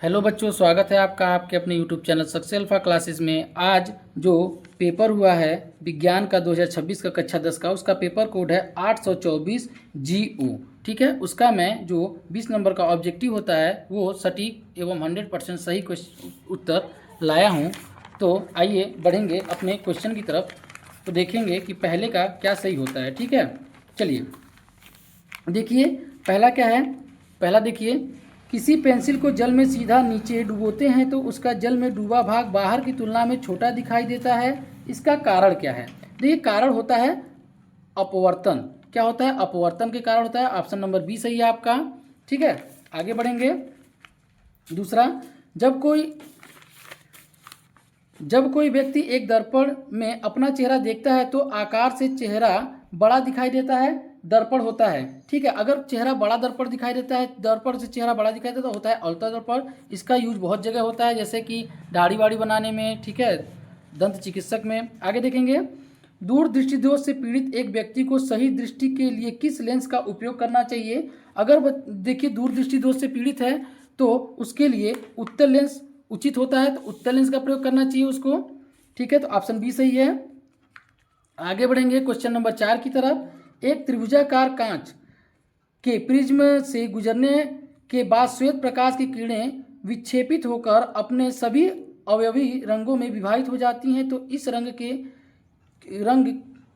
Hello बच्चों, स्वागत है आपका आपके अपने YouTube channel success alpha classes में। आज जो पेपर हुआ है विज्ञान का 2026 का कक्षा 10 का, उसका पेपर कोड है 824 GO। ठीक है, उसका मैं जो 20 नंबर का ऑब्जेक्टिव होता है वो सटीक एवं 100% सही उत्तर लाया हूँ। तो आइए बढ़ेंगे अपने क्वेश्चन की तरफ, तो देखेंगे कि पहले का क्या सही होता है। ठीक है, चलिए देखिए पहला क्या है। पहला देखिए, किसी पेंसिल को जल में सीधा नीचे डुबोते हैं तो उसका जल में डूबा भाग बाहर की तुलना में छोटा दिखाई देता है। इसका कारण क्या है? देखिए कारण होता है अपवर्तन। क्या होता है? अपवर्तन के कारण होता है। ऑप्शन नंबर बी सही है आपका। ठीक है, आगे बढ़ेंगे। दूसरा, जब कोई व्यक्ति एक दर्पण में अपना चेहरा देखता है तो आकार से चेहरा बड़ा दिखाई देता है, दर्पण होता है। ठीक है, अगर चेहरा बड़ा दर्पण दिखाई देता है, दर्पण से चेहरा बड़ा दिखाई देता है, होता है अल्ट्रा दर्पण। इसका यूज बहुत जगह होता है, जैसे कि दाढ़ी वाड़ी बनाने में, ठीक है, दंत चिकित्सक में। आगे देखेंगे, दूर दृष्टि दोष से पीड़ित एक व्यक्ति को सही दृष्टि के लिए किस लेंस का उपयोग करना चाहिए? अगर देखिए दूर दृष्टि दोष से पीड़ित है तो उसके लिए उत्तल लेंस उचित होता है, तो उत्तल लेंस का प्रयोग करना चाहिए उसको। ठीक है, तो ऑप्शन बी सही है। आगे बढ़ेंगे क्वेश्चन नंबर 4 की तरफ। एक त्रिभुजाकार कांच के प्रिज्म से गुजरने के बाद श्वेत प्रकाश की किरणें विक्षेपित होकर अपने सभी अवयवी रंगों में विभाजित हो जाती हैं, तो इस रंग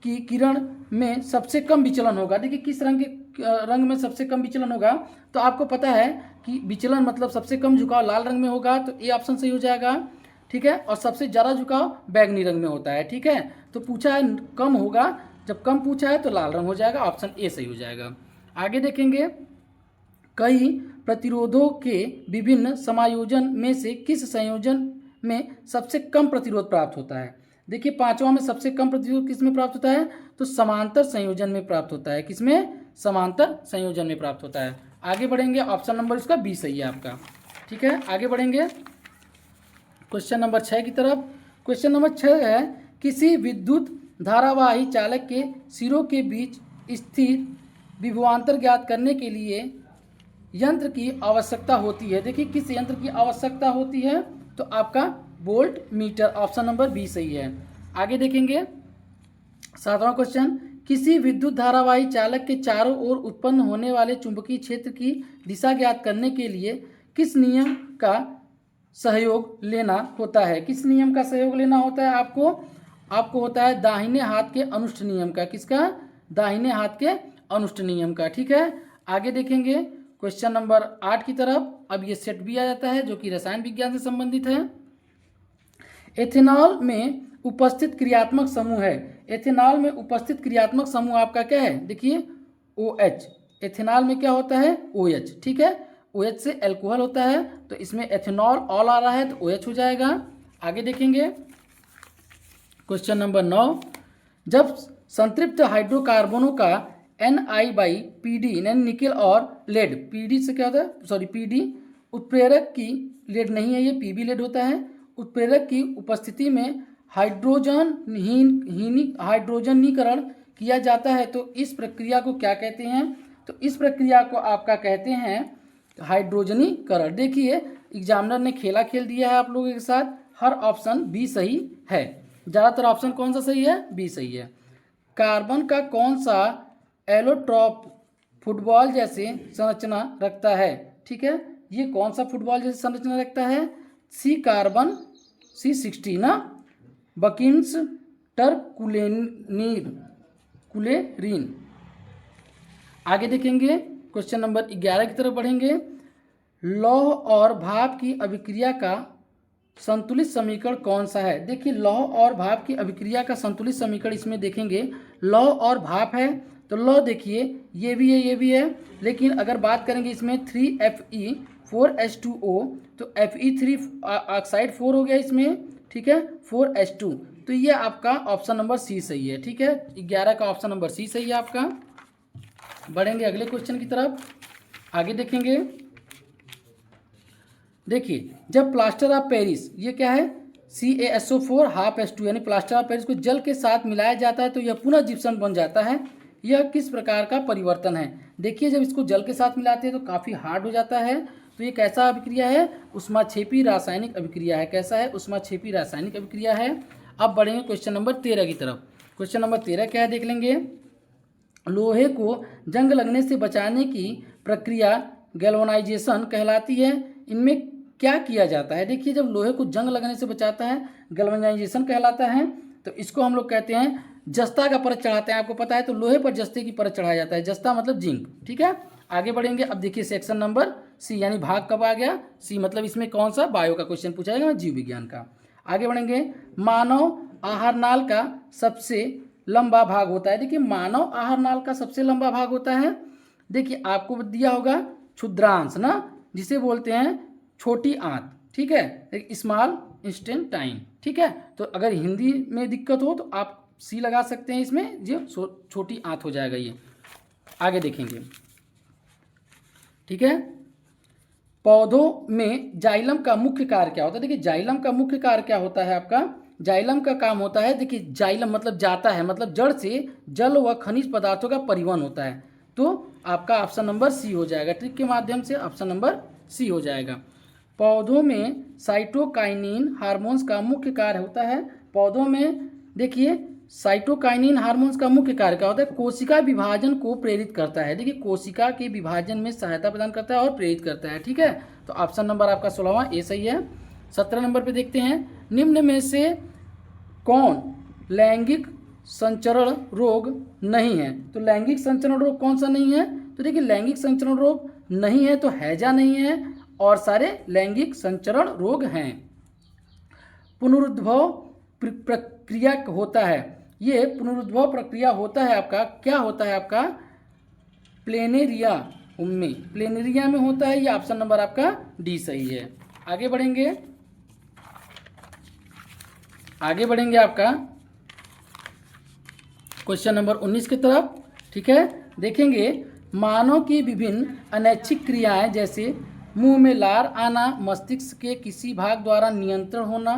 की किरण में सबसे कम विचलन होगा। देखिए किस रंग में सबसे कम विचलन होगा, तो आपको पता है कि विचलन मतलब सबसे कम झुकाव लाल रंग में होगा, तो ए ऑप्शन सही हो जाएगा। ठीक है, और सबसे ज़्यादा झुकाव बैगनी रंग में होता है। ठीक है, तो पूछा है कम होगा, जब कम पूछा है तो लाल रंग हो जाएगा, ऑप्शन ए सही हो जाएगा। आगे देखेंगे, कई प्रतिरोधों के विभिन्न समायोजन में से किस संयोजन में सबसे कम प्रतिरोध प्राप्त होता है? देखिए पांचवा में सबसे कम प्रतिरोध किस में प्राप्त होता है? तो समांतर संयोजन में प्राप्त होता है। किसमें? समांतर संयोजन में प्राप्त होता है। आगे बढ़ेंगे, ऑप्शन नंबर इसका बी सही है आपका। ठीक है, आगे बढ़ेंगे क्वेश्चन नंबर 6 की तरफ। क्वेश्चन नंबर 6 है, किसी विद्युत धारावाही चालक के सिरों के बीच स्थित विभवांतर ज्ञात करने के लिए यंत्र की आवश्यकता होती है। देखिए किस यंत्र की आवश्यकता होती है? तो आपका voltmeter, option number B सही है। आगे देखेंगे 7वां क्वेश्चन, किसी विद्युत धारावाही चालक के चारों ओर उत्पन्न होने वाले चुंबकीय क्षेत्र की दिशा ज्ञात करने के लिए किस नियम का सहयोग लेना होता है? किस नियम का सहयोग लेना होता है आपको होता है दाहिने हाथ के अनुष्ठ नियम का। किसका? दाहिने हाथ के अनुष्ठ नियम का। ठीक है, आगे देखेंगे क्वेश्चन नंबर 8 की तरफ। अब ये सेट भी आ जाता है जो कि रसायन विज्ञान से संबंधित है। एथेनॉल में उपस्थित क्रियात्मक समूह है। एथेनॉल में उपस्थित क्रियात्मक समूह आपका क्या है? देखिए OH। एथेनॉल में क्या होता है? OH। ठीक है, OH से एल्कोहल होता है, तो इसमें एथेनॉल ऑल आ रहा है तो OH हो जाएगा। आगे देखेंगे क्वेश्चन नंबर 9, जब संतृप्त हाइड्रोकार्बनों का Ni:Pd यानी निकेल और लेड, पीडी से क्या होता है? सॉरी पीडी उत्प्रेरक की, लेड नहीं है ये, पीबी लेड होता है। उत्प्रेरक की उपस्थिति में हाइड्रोजनीकरण किया जाता है, तो इस प्रक्रिया को क्या कहते हैं? तो इस प्रक्रिया को आपका कहते हैं हाइड्रोजनीकरण। देखिए एग्जामिनर ने खेला खेल दिया है आप लोगों के साथ, हर ऑप्शन बी सही है। ज़्यादातर ऑप्शन कौन सा सही है? बी सही है। कार्बन का कौन सा एलोट्रॉप फुटबॉल जैसे संरचना रखता है? ठीक है, ये कौन सा फुटबॉल जैसे संरचना रखता है? सी कार्बन C60 ना, बकिन्स कुलेरीन। आगे देखेंगे क्वेश्चन नंबर 11 की तरफ बढ़ेंगे। लौह और भाप की अभिक्रिया का संतुलित समीकरण कौन सा है? देखिए लौह और भाप की अभिक्रिया का संतुलित समीकरण इसमें देखेंगे, लौह और भाप है तो लौह देखिए ये भी है ये भी है, लेकिन अगर बात करेंगे इसमें 3Fe4H2O, तो Fe3 ऑक्साइड 4 हो गया इसमें। ठीक है, 4H2, तो ये आपका ऑप्शन नंबर सी सही है। ठीक है, 11 का ऑप्शन नंबर सी सही है आपका। बढ़ेंगे अगले क्वेश्चन की तरफ, आगे देखेंगे। देखिए जब प्लास्टर ऑफ पेरिस, ये क्या है? CaSO4 हाफ H2 यानी प्लास्टर ऑफ पेरिस को जल के साथ मिलाया जाता है तो यह पुनः जिप्सम बन जाता है। यह किस प्रकार का परिवर्तन है? देखिए जब इसको जल के साथ मिलाते हैं तो काफ़ी हार्ड हो जाता है, तो ये कैसा अभिक्रिया है? ऊष्माक्षेपी रासायनिक अभिक्रिया है। कैसा है? ऊष्माक्षेपी रासायनिक अभिक्रिया है। अब बढ़ेंगे क्वेश्चन नंबर 13 की तरफ। क्वेश्चन नंबर 13 क्या है देख लेंगे। लोहे को जंग लगने से बचाने की प्रक्रिया गैल्वेनाइजेशन कहलाती है। इनमें क्या किया जाता है? देखिए, जब लोहे को जंग लगने से बचाता है गैल्वेनाइजेशन कहलाता है। तो इसको हम लोग कहते हैं जस्ता का परत चढ़ाते हैं। आपको पता है, तो लोहे पर जस्ते की परत चढ़ाया जाता है। जस्ता मतलब जिंक। ठीक है, आगे बढ़ेंगे। अब देखिए सेक्शन नंबर सी, यानी भाग कब आ गया? सी, मतलब इसमें कौन सा? बायो का क्वेश्चन पूछा जाएगा, जीव विज्ञान का। आगे बढ़ेंगे। मानव आहार नाल का सबसे लंबा भाग होता है। देखिए, मानव आहार नाल का सबसे लंबा भाग होता है, देखिए आपको दिया होगा क्षुद्रांश ना, जिसे बोलते हैं छोटी आंत। ठीक है, स्मॉल इंस्टेंटाइन। ठीक है, तो अगर हिंदी में दिक्कत हो तो आप सी लगा सकते हैं, इसमें जो छोटी आंत हो जाएगा ये। आगे देखेंगे। ठीक है, पौधों में जाइलम का मुख्य कार्य क्या होता है? देखिए, जाइलम का मुख्य कार्य क्या होता है आपका? जाइलम का काम होता है, देखिए जाइलम मतलब जाता है, मतलब जड़ से जल व खनिज पदार्थों का परिवहन होता है। तो आपका ऑप्शन नंबर सी हो जाएगा। ट्रिक के माध्यम से ऑप्शन नंबर सी हो जाएगा। पौधों में साइटोकाइनिन हार्मोन्स का मुख्य कार्य होता है। पौधों में देखिए साइटोकाइनिन हार्मोन्स का मुख्य कार्य क्या होता है? कोशिका विभाजन को प्रेरित करता है। देखिए, कोशिका के विभाजन में सहायता प्रदान करता है और प्रेरित करता है। ठीक है, तो ऑप्शन नंबर आपका 16वां ए सही है। 17 नंबर पे देखते हैं, निम्न में से कौन लैंगिक संचरण रोग नहीं है? तो लैंगिक संचरण रोग कौन सा नहीं है? तो देखिए, लैंगिक संचरण रोग नहीं है तो हैजा नहीं है, और सारे लैंगिक संचरण रोग हैं। पुनरुद्भव प्रक्रिया होता है, ये पुनरुद्भव प्रक्रिया होता है आपका, क्या होता है आपका? प्लेनेरिया में, प्लेनेरिया में होता है। ये ऑप्शन नंबर आपका डी सही है। आगे बढ़ेंगे। आगे बढ़ेंगे आपका क्वेश्चन नंबर 19 की तरफ। ठीक है, देखेंगे मानव की विभिन्न अनैच्छिक क्रियाएं जैसे मुंह में लार आना, मस्तिष्क के किसी भाग द्वारा नियंत्रण होना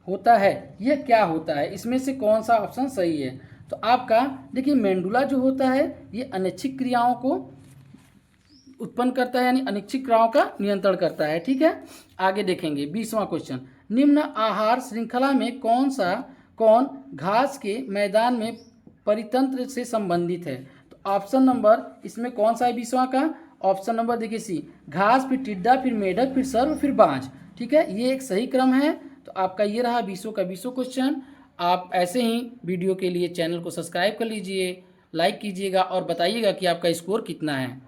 होता है, यह क्या होता है? इसमें से कौन सा ऑप्शन सही है? तो आपका देखिए मेंडुला जो होता है ये अनैच्छिक क्रियाओं को उत्पन्न करता है, यानी अनैच्छिक क्रियाओं का नियंत्रण करता है। ठीक है, आगे देखेंगे 20वां क्वेश्चन। निम्न आहार श्रृंखला में कौन घास के मैदान में परितंत्र से संबंधित है? तो ऑप्शन नंबर इसमें कौन सा है 20वां का? ऑप्शन नंबर देखिए सी, घास, फिर टिड्डा, फिर मेढक, फिर सर्व, फिर बांझ। ठीक है, ये एक सही क्रम है। तो आपका ये रहा 20 का 20 क्वेश्चन। आप ऐसे ही वीडियो के लिए चैनल को सब्सक्राइब कर लीजिए, लाइक कीजिएगा और बताइएगा कि आपका स्कोर कितना है।